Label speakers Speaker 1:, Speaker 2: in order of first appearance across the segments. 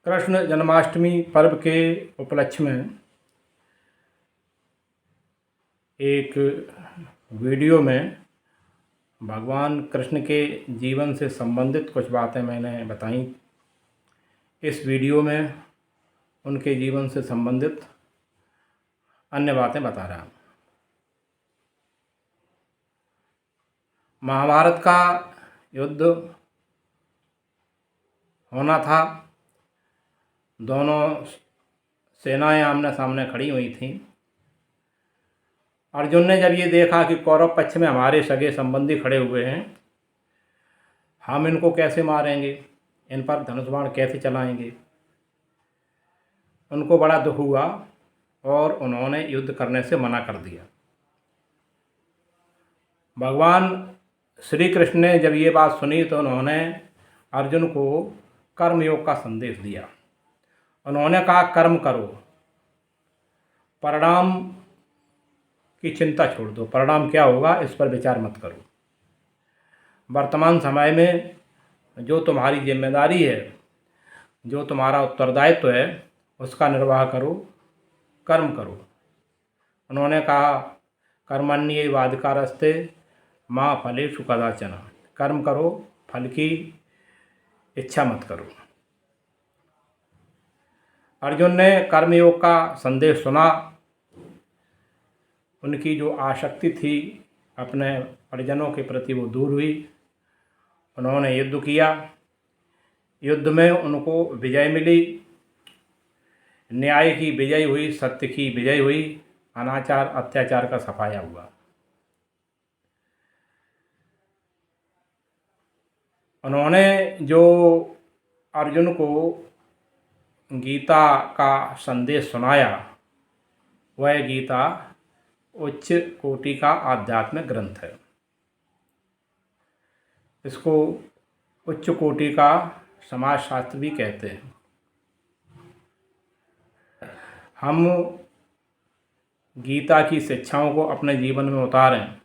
Speaker 1: कृष्ण जन्माष्टमी पर्व के उपलक्ष्य में एक वीडियो में भगवान कृष्ण के जीवन से संबंधित कुछ बातें मैंने बताई। इस वीडियो में उनके जीवन से संबंधित अन्य बातें बता रहा हूँ। महाभारत का युद्ध होना था। दोनों सेनाएं आमने सामने खड़ी हुई थीं। अर्जुन ने जब ये देखा कि कौरव पक्ष में हमारे सगे संबंधी खड़े हुए हैं, हम इनको कैसे मारेंगे, इन पर धनुष बाण कैसे चलाएंगे, उनको बड़ा दुख हुआ और उन्होंने युद्ध करने से मना कर दिया। भगवान श्री कृष्ण ने जब ये बात सुनी तो उन्होंने अर्जुन को कर्मयोग का संदेश दिया। उन्होंने कहा, कर्म करो, परिणाम की चिंता छोड़ दो। परिणाम क्या होगा इस पर विचार मत करो। वर्तमान समय में जो तुम्हारी जिम्मेदारी है, जो तुम्हारा उत्तरदायित्व है, उसका निर्वाह करो, कर्म करो। उन्होंने कहा, कर्मण्येवाधिकारस्ते मां फलेषु कदाचन। कर्म करो, फल की इच्छा मत करो। अर्जुन ने कर्मयोग का संदेश सुना। उनकी जो आसक्ति थी अपने परिजनों के प्रति वो दूर हुई। उन्होंने युद्ध किया। युद्ध में उनको विजय मिली। न्याय की विजय हुई, सत्य की विजय हुई, अनाचार अत्याचार का सफाया हुआ। उन्होंने जो अर्जुन को गीता का संदेश सुनाया, वह गीता उच्च कोटि का आध्यात्मिक ग्रंथ है। इसको उच्च कोटि का समाज शास्त्र भी कहते हैं। हम गीता की शिक्षाओं को अपने जीवन में उतारें,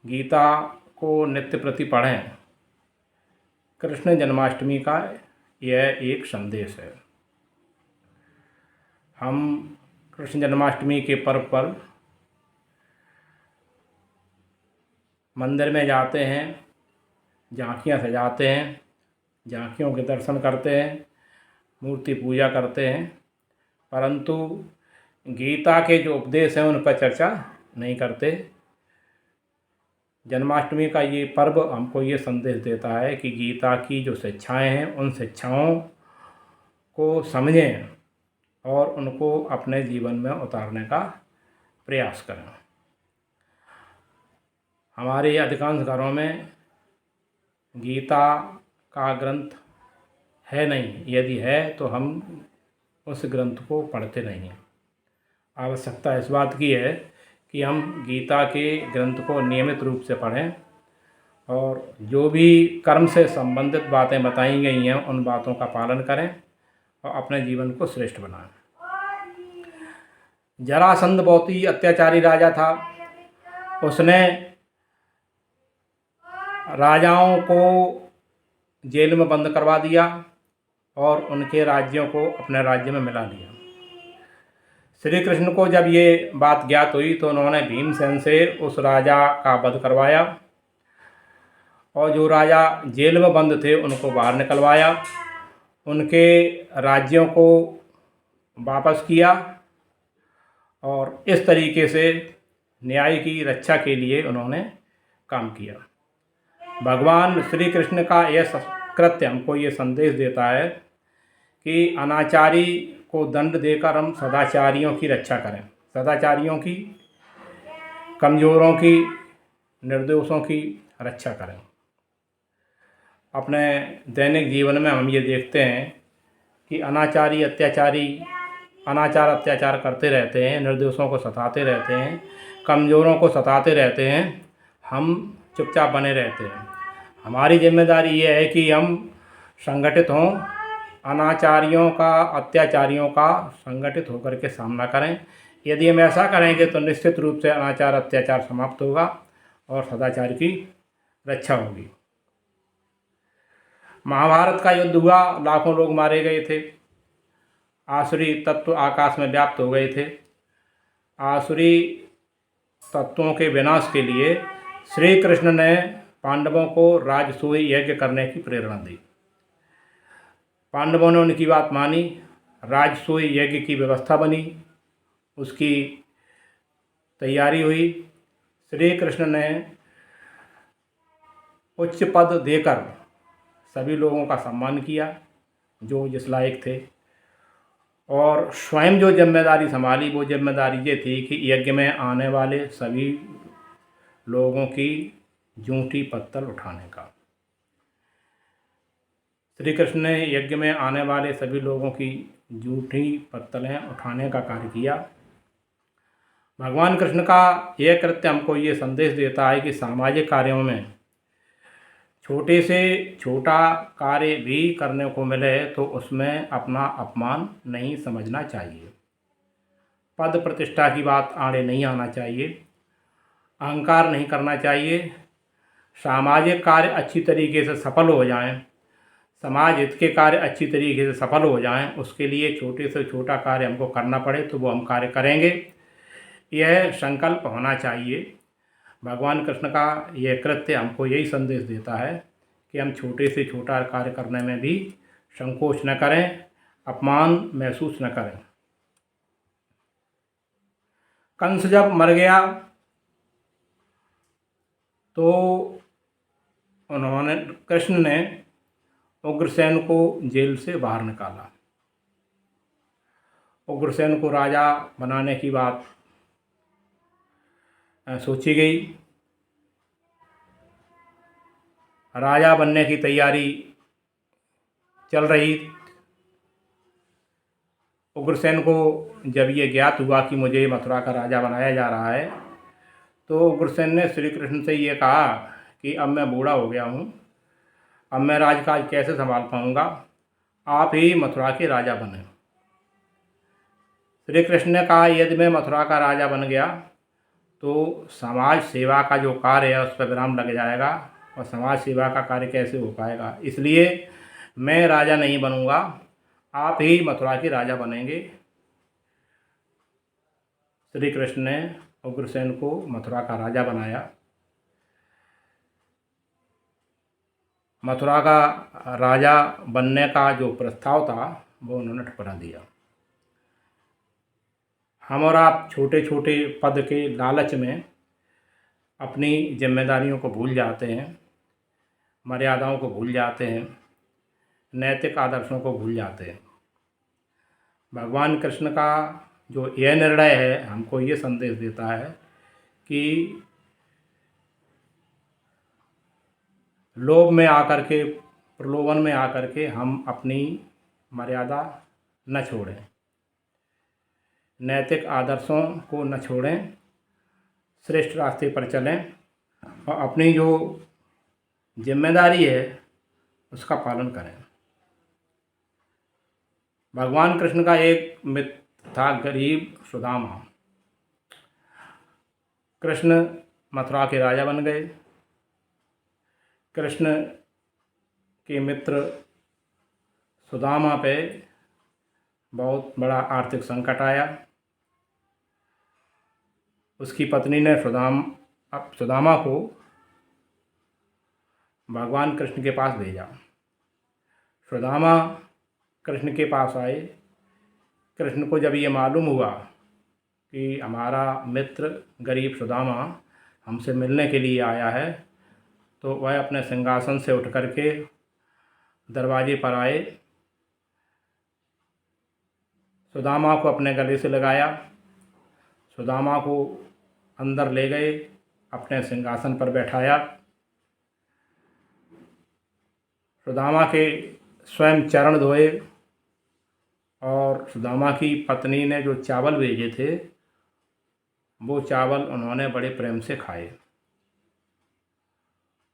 Speaker 1: गीता को नित्य प्रति पढ़ें। कृष्ण जन्माष्टमी का यह एक संदेश है। हम कृष्ण जन्माष्टमी के पर्व पर मंदिर में जाते हैं, झांकियाँ सजाते हैं, झांकियों के दर्शन करते हैं, मूर्ति पूजा करते हैं, परंतु गीता के जो उपदेश हैं उन पर चर्चा नहीं करते। जन्माष्टमी का ये पर्व हमको ये संदेश देता है कि गीता की जो शिक्षाएं हैं उन शिक्षाओं को समझें और उनको अपने जीवन में उतारने का प्रयास करें। हमारे अधिकांश घरों में गीता का ग्रंथ है नहीं। यदि है तो हम उस ग्रंथ को पढ़ते नहीं हैं। आवश्यकता इस बात की है कि हम गीता के ग्रंथ को नियमित रूप से पढ़ें और जो भी कर्म से संबंधित बातें बताई गई हैं उन बातों का पालन करें और अपने जीवन को श्रेष्ठ बनाएं। जरासंध बहुत ही अत्याचारी राजा था। उसने राजाओं को जेल में बंद करवा दिया और उनके राज्यों को अपने राज्य में मिला लिया। श्री कृष्ण को जब ये बात ज्ञात हुई तो उन्होंने भीमसेन से उस राजा का वध करवाया और जो राजा जेल में बंद थे उनको बाहर निकलवाया, उनके राज्यों को वापस किया और इस तरीके से न्याय की रक्षा के लिए उन्होंने काम किया। भगवान श्री कृष्ण का यह कृत्य हमको ये संदेश देता है कि अनाचारी को दंड देकर हम सदाचारियों की रक्षा करें। सदाचारियों की, कमज़ोरों की, निर्दोषों की रक्षा करें। अपने दैनिक जीवन में हम ये देखते हैं कि अनाचारी अत्याचारी अनाचार अत्याचार करते रहते हैं, निर्दोषों को सताते रहते हैं, कमज़ोरों को सताते रहते हैं। हम चुपचाप बने रहते हैं। हमारी जिम्मेदारी ये है कि हम संगठित हों, अनाचारियों का, अत्याचारियों का संगठित होकर के सामना करें। यदि हम ऐसा करेंगे तो निश्चित रूप से अनाचार अत्याचार समाप्त होगा और सदाचार की रक्षा होगी। महाभारत का युद्ध हुआ, लाखों लोग मारे गए थे, आसुरी तत्व आकाश में व्याप्त हो गए थे। आसुरी तत्वों के विनाश के लिए श्री कृष्ण ने पांडवों को राजसूय यज्ञ करने की प्रेरणा दी। पांडवों ने उनकी बात मानी, राजसूय यज्ञ की व्यवस्था बनी, उसकी तैयारी हुई। श्री कृष्ण ने उच्च पद देकर सभी लोगों का सम्मान किया जो जिस लायक थे, और स्वयं जो जिम्मेदारी संभाली वो जिम्मेदारी ये थी कि यज्ञ में आने वाले सभी लोगों की जूठी पत्तल उठाने का। श्री कृष्ण ने यज्ञ में आने वाले सभी लोगों की जूठी पत्तलें उठाने का कार्य किया। भगवान कृष्ण का यह कृत्य हमको ये संदेश देता है कि सामाजिक कार्यों में छोटे से छोटा कार्य भी करने को मिले तो उसमें अपना अपमान नहीं समझना चाहिए, पद प्रतिष्ठा की बात आड़े नहीं आना चाहिए, अहंकार नहीं करना चाहिए। सामाजिक कार्य अच्छी तरीके से सफल हो जाएं, समाज हित के कार्य अच्छी तरीके से सफल हो जाएं, उसके लिए छोटे से छोटा कार्य हमको करना पड़े तो वो हम कार्य करेंगे, यह संकल्प होना चाहिए। भगवान कृष्ण का यह कृत्य हमको यही संदेश देता है कि हम छोटे से छोटा कार्य करने में भी संकोच न करें, अपमान महसूस न करें। कंस जब मर गया तो कृष्ण ने उग्रसेन को जेल से बाहर निकाला। उग्रसेन को राजा बनाने की बात सोची गई। राजा बनने की तैयारी चल रही। उग्रसेन को जब ये ज्ञात हुआ कि मुझे मथुरा का राजा बनाया जा रहा है तो उग्रसेन ने श्री कृष्ण से ये कहा कि अब मैं बूढ़ा हो गया हूँ, अब मैं राजकाज कैसे संभाल पाऊँगा, आप ही मथुरा के राजा बने। श्री कृष्ण ने कहा यदि मैं मथुरा का राजा बन गया तो समाज सेवा का जो कार्य है उस पर विराम लग जाएगा और समाज सेवा का कार्य कैसे हो पाएगा, इसलिए मैं राजा नहीं बनूंगा, आप ही मथुरा के राजा बनेंगे। श्री कृष्ण ने उग्रसेन को मथुरा का राजा बनाया। मथुरा का राजा बनने का जो प्रस्ताव था वो उन्होंने ठुकरा दिया। हम और आप छोटे छोटे पद के लालच में अपनी जिम्मेदारियों को भूल जाते हैं, मर्यादाओं को भूल जाते हैं, नैतिक आदर्शों को भूल जाते हैं। भगवान कृष्ण का जो यह निर्णय है हमको ये संदेश देता है कि लोभ में आकर के, प्रलोभन में आकर के हम अपनी मर्यादा न छोड़ें, नैतिक आदर्शों को न छोड़ें, श्रेष्ठ रास्ते पर चलें और अपनी जो जिम्मेदारी है उसका पालन करें। भगवान कृष्ण का एक मित्र था गरीब सुदामा। कृष्ण मथुरा के राजा बन गए। कृष्ण के मित्र सुदामा पे बहुत बड़ा आर्थिक संकट आया। उसकी पत्नी ने सुदामा को भगवान कृष्ण के पास भेजा। सुदामा कृष्ण के पास आए। कृष्ण को जब ये मालूम हुआ कि हमारा मित्र गरीब सुदामा हमसे मिलने के लिए आया है तो वह अपने सिंहासन से उठ कर के दरवाजे पर आए, सुदामा को अपने गले से लगाया, सुदामा को अंदर ले गए, अपने सिंहासन पर बैठाया। सुदामा के स्वयं चरण धोए और सुदामा की पत्नी ने जो चावल भेजे थे वो चावल उन्होंने बड़े प्रेम से खाए।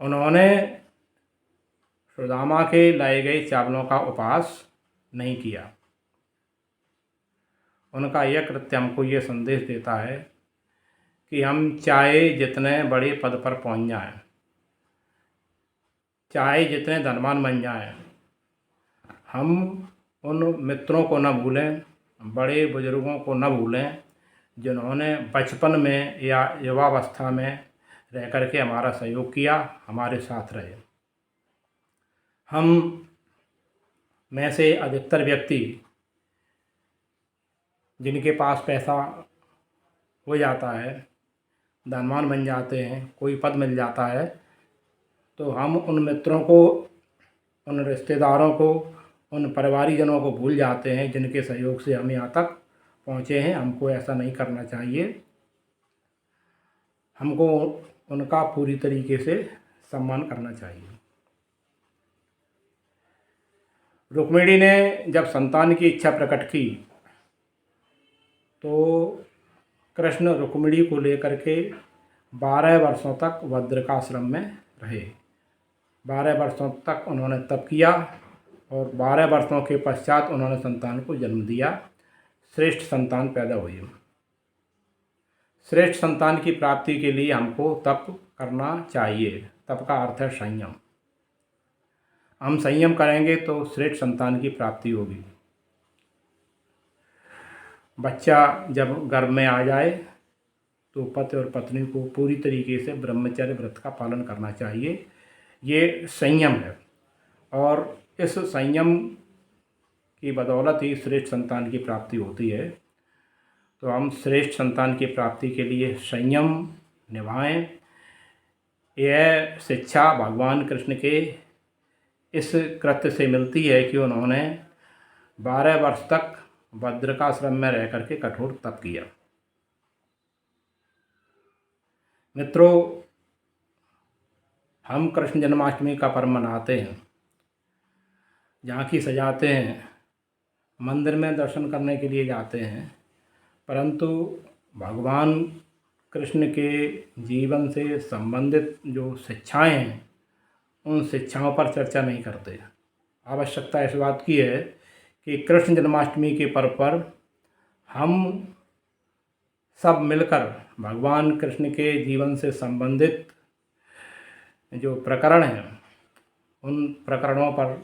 Speaker 1: उन्होंने सुदामा के लाए गए चावलों का उपहास नहीं किया। उनका यह कृत्य हमको ये संदेश देता है कि हम चाहे जितने बड़े पद पर पहुंच जाएं, चाहे जितने धनवान बन जाएं, हम उन मित्रों को न भूलें, बड़े बुजुर्गों को न भूलें जिन्होंने बचपन में या युवावस्था में रह कर के हमारा सहयोग किया, हमारे साथ रहे। हम में से अधिकतर व्यक्ति जिनके पास पैसा हो जाता है, धनवान बन जाते हैं, कोई पद मिल जाता है, तो हम उन मित्रों को, उन रिश्तेदारों को, उन परिवारीजनों को भूल जाते हैं जिनके सहयोग से हम यहाँ तक पहुँचे हैं। हमको ऐसा नहीं करना चाहिए। हमको उनका पूरी तरीके से सम्मान करना चाहिए। रुक्मिणी ने जब संतान की इच्छा प्रकट की तो कृष्ण रुक्मिणी को लेकर के 12 वर्षों तक बद्रिकाश्रम में रहे। 12 वर्षों तक उन्होंने तप किया और 12 वर्षों के पश्चात उन्होंने संतान को जन्म दिया। श्रेष्ठ संतान पैदा हुई। श्रेष्ठ संतान की प्राप्ति के लिए हमको तप करना चाहिए। तप का अर्थ है संयम। हम संयम करेंगे तो श्रेष्ठ संतान की प्राप्ति होगी। बच्चा जब गर्भ में आ जाए तो पति और पत्नी को पूरी तरीके से ब्रह्मचर्य व्रत का पालन करना चाहिए। ये संयम है और इस संयम की बदौलत ही श्रेष्ठ संतान की प्राप्ति होती है। तो हम श्रेष्ठ संतान की प्राप्ति के लिए संयम निभाएं। यह शिक्षा भगवान कृष्ण के इस कृत्य से मिलती है कि उन्होंने 12 वर्ष तक बद्रिकाश्रम में रह करके कठोर तप किया। मित्रों, हम कृष्ण जन्माष्टमी का पर्व मनाते हैं, झांकी सजाते हैं, मंदिर में दर्शन करने के लिए जाते हैं, परंतु भगवान कृष्ण के जीवन से संबंधित जो शिक्षाएं हैं उन शिक्षाओं पर चर्चा नहीं करते। आवश्यकता इस बात की है कि कृष्ण जन्माष्टमी के पर्व पर हम सब मिलकर भगवान कृष्ण के जीवन से संबंधित जो प्रकरण हैं उन प्रकरणों पर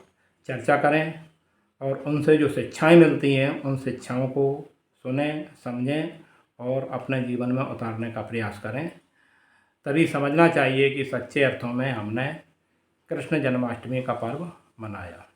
Speaker 1: चर्चा करें और उनसे जो शिक्षाएं मिलती हैं उन शिक्षाओं को सुनें, समझें और अपने जीवन में उतारने का प्रयास करें। तभी समझना चाहिए कि सच्चे अर्थों में हमने कृष्ण जन्माष्टमी का पर्व मनाया।